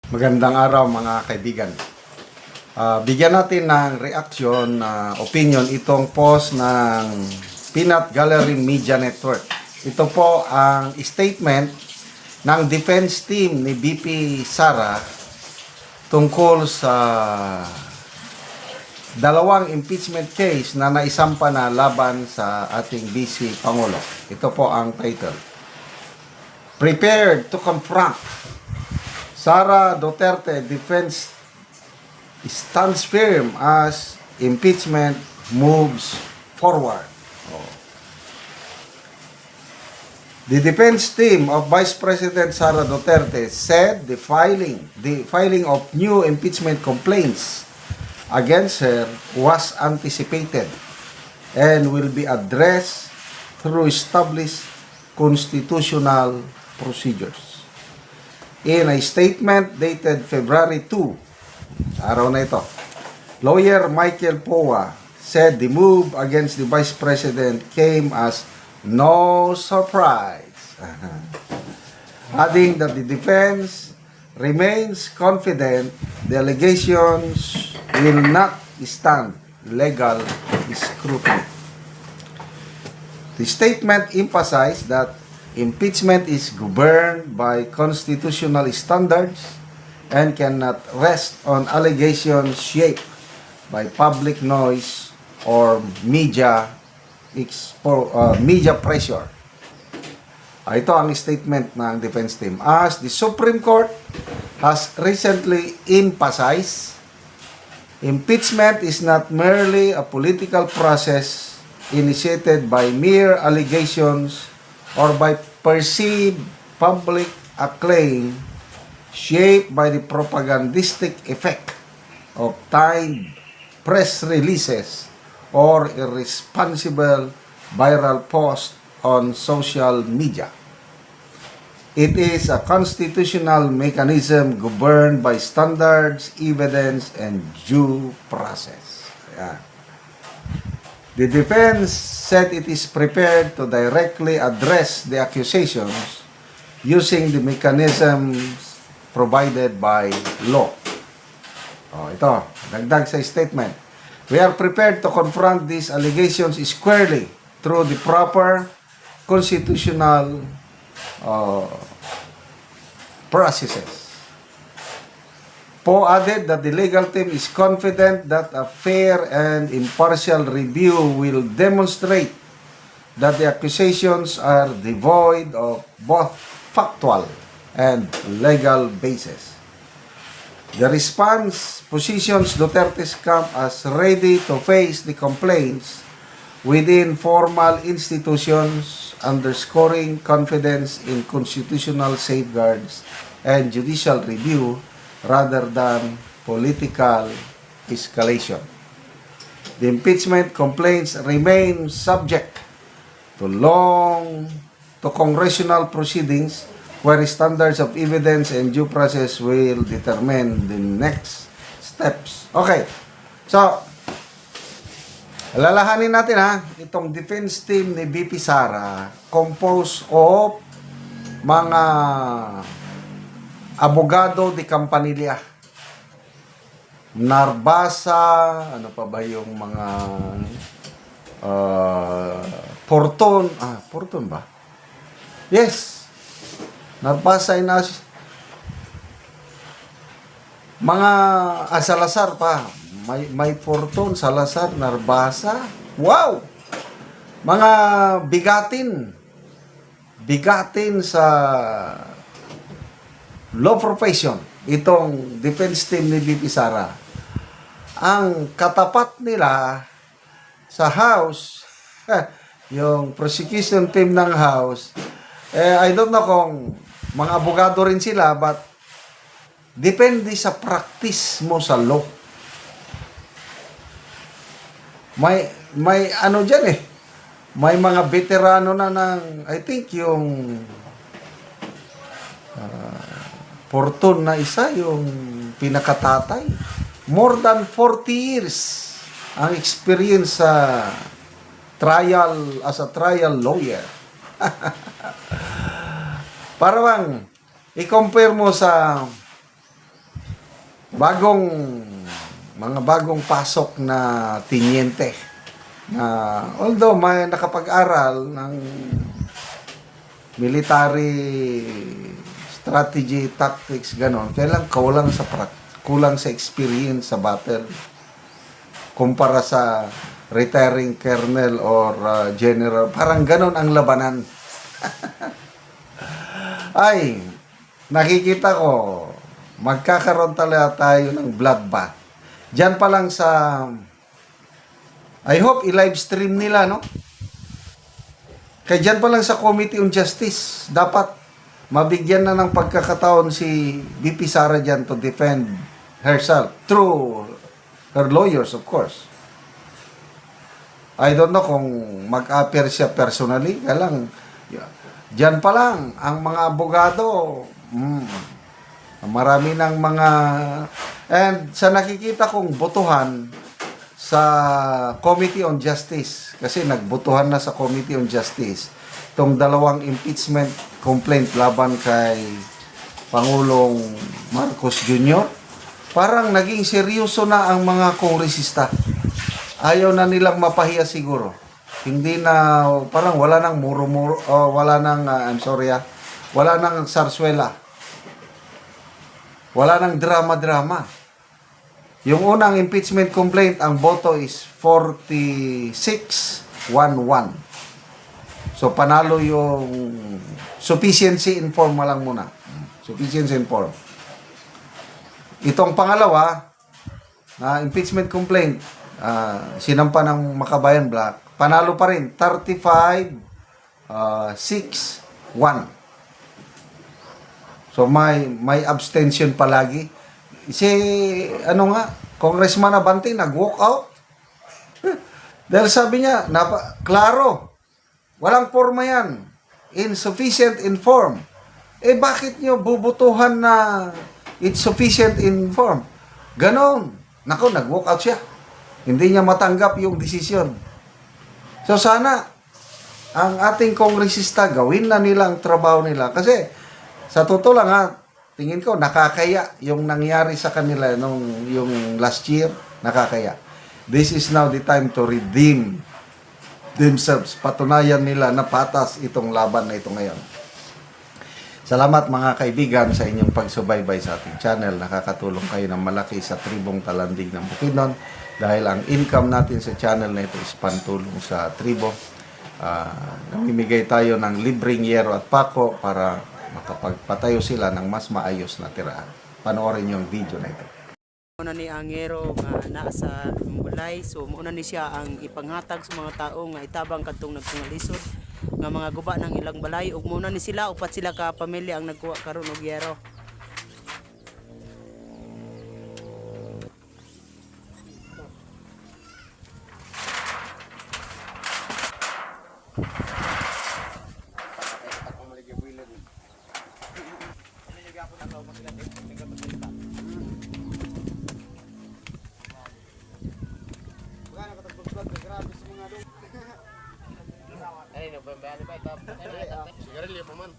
Magandang araw mga kaibigan. Bigyan natin ng reaction na opinion itong post ng Peanut Gallery Media Network. Ito po ang statement ng defense team ni BP Sara tungkol sa dalawang impeachment case na naisampa na laban sa ating vice Pangulo. Ito po ang title. Prepared to confront. Sara Duterte defense stands firm as impeachment moves forward. The defense team of Vice President Sara Duterte said the filing of new impeachment complaints against her was anticipated and will be addressed through established constitutional procedures. In a statement dated February 2, araw na ito, lawyer Michael Poa said the move against the Vice President came as no surprise, adding that the defense remains confident the allegations will not stand legal scrutiny. The statement emphasized that impeachment is governed by constitutional standards and cannot rest on allegations shaped by public noise or media pressure. Ito ang statement ng defense team. As the Supreme Court has recently emphasized, impeachment is not merely a political process initiated by mere allegations or by perceived public acclaim shaped by the propagandistic effect of timed press releases or irresponsible viral posts on social media. It is a constitutional mechanism governed by standards, evidence, and due process. Ayan. The defense said it is prepared to directly address the accusations using the mechanisms provided by law. Ito, dagdag sa statement. We are prepared to confront these allegations squarely through the proper constitutional processes. Poe added that the legal team is confident that a fair and impartial review will demonstrate that the accusations are devoid of both factual and legal basis. The response positions Duterte's camp as ready to face the complaints within formal institutions, underscoring confidence in constitutional safeguards and judicial review rather than political escalation. The impeachment complaints remain subject to congressional proceedings where standards of evidence and due process will determine the next steps. Okay. So, alalahanin natin itong defense team ni BP Sara composed of mga abogado de Campanilla, Narbasa, ano pa ba yung mga Porton, Porton ba? Yes, Narbasa Inas, mga Salazar pa, may Porton, Salazar, Narbasa, wow! Mga bigatin sa law profession, itong defense team ni BP Sara. Ang katapat nila sa House, yung prosecution team ng House, I don't know kung mga abogado rin sila, but depende sa practice mo sa law. May ano dyan may mga veterano na ng, I think yung Porton na isa, yung pinakatatay. More than 40 years ang experience sa trial, as a trial lawyer. Para bang i-compare mo sa mga bagong pasok na tinyente na although may nakapag-aral ng military strategy, tactics, ganon, kailang kulang sa experience sa battle kumpara sa retiring colonel or general. Parang ganon ang labanan. Ay, nakikita ko, magkakaroon talaga tayo ng bloodbath. Diyan pa lang sa, I hope i-live stream nila, no? Kaya diyan pa lang sa Committee on Justice, dapat mabigyan na ng pagkakataon si VP Sara dyan to defend herself through her lawyers, of course. I don't know kung mag-appear siya personally, kaya lang, diyan pa lang, ang mga abogado, marami ng mga, and sa nakikita kong botohan sa Committee on Justice, kasi nagbotohan na sa Committee on Justice, itong dalawang impeachment complaint laban kay Pangulong Marcos Jr., parang naging seryoso na ang mga kongresista. Ayaw na nilang mapahiya siguro. Hindi na, parang wala nang muro-muro, wala nang, wala nang sarswela. Wala nang drama-drama. Yung unang impeachment complaint, ang boto is 46-1-1. So, panalo yung sufficiency in form lang muna. Sufficiency in form. Itong pangalawa, na impeachment complaint, sinampa ng Makabayan Black, panalo pa rin, 35-6-1. So, may abstention palagi. Si, Congressman Abante, nag-walk out. Dahil sabi niya, klaro, walang forma yan. Insufficient in form. Bakit nyo bubutuhan na it's sufficient in form? Ganon. Nako, nag-walk out siya. Hindi niya matanggap yung desisyon. So, sana, ang ating kongresista, gawin na nilang trabaho nila. Kasi, sa totoo lang tingin ko, nakakaya yung nangyari sa kanila yung last year, nakakaya. This is now the time to redeem themselves. Patunayan nila na patas itong laban na ito ngayon. Salamat mga kaibigan sa inyong pagsubaybay sa ating channel. Nakakatulong kayo ng malaki sa tribong Talandig ng Bukidnon dahil ang income natin sa channel na ito is pantulong sa tribo. Namimigay tayo ng libreng yero at pako para makapagpatayo sila ng mas maayos na tirahan. Panoorin yung video na ito. Muna ni Angero nga naa sa balay, so muna ni siya ang ipanghatag sa mga tao nga itabang kadtong nagpangalisod nga mga guba ng ilang balay ug muna ni sila upat sila ka pamilya ang nagkuha karon og yero. Sigarilyo pa man.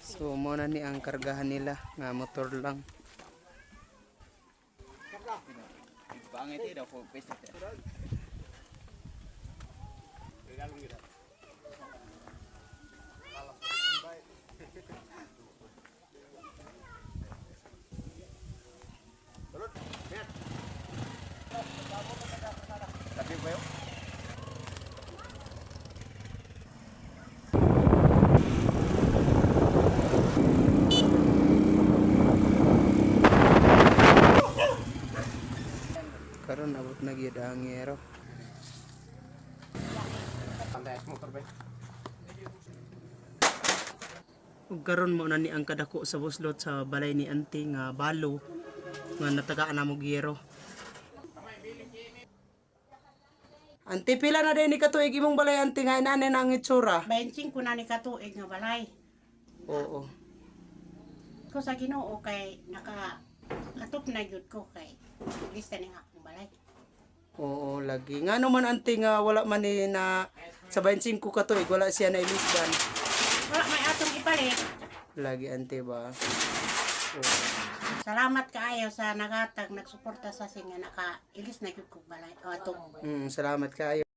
So muna ni ang kargahan nila nga motor lang. Bangit daw po pesta. Karon abot na gyud ang yero. Ug karon mo na ni ang kadako sa buslot sa balay ni Auntie nga balo nga natagaan na mo yero. Auntie, pila na din ni katuig imong balay, Auntie, nga inane na ang itsura? 25 ko na ni katuig nga balay. Oo. Ko sa Ginoo kay katop na gyud ko kay lista ni akong balay. Oo, lagi. Nga naman, Auntie, nga wala man ni na sa 25 katuig, wala siya na ilisdan. Wala may atong ipalit. Lagi ante ba? Salamat kaayo sa nagatag nagsuporta sa singa naka ilis na gyud kog balay. O ato. Salamat kayo.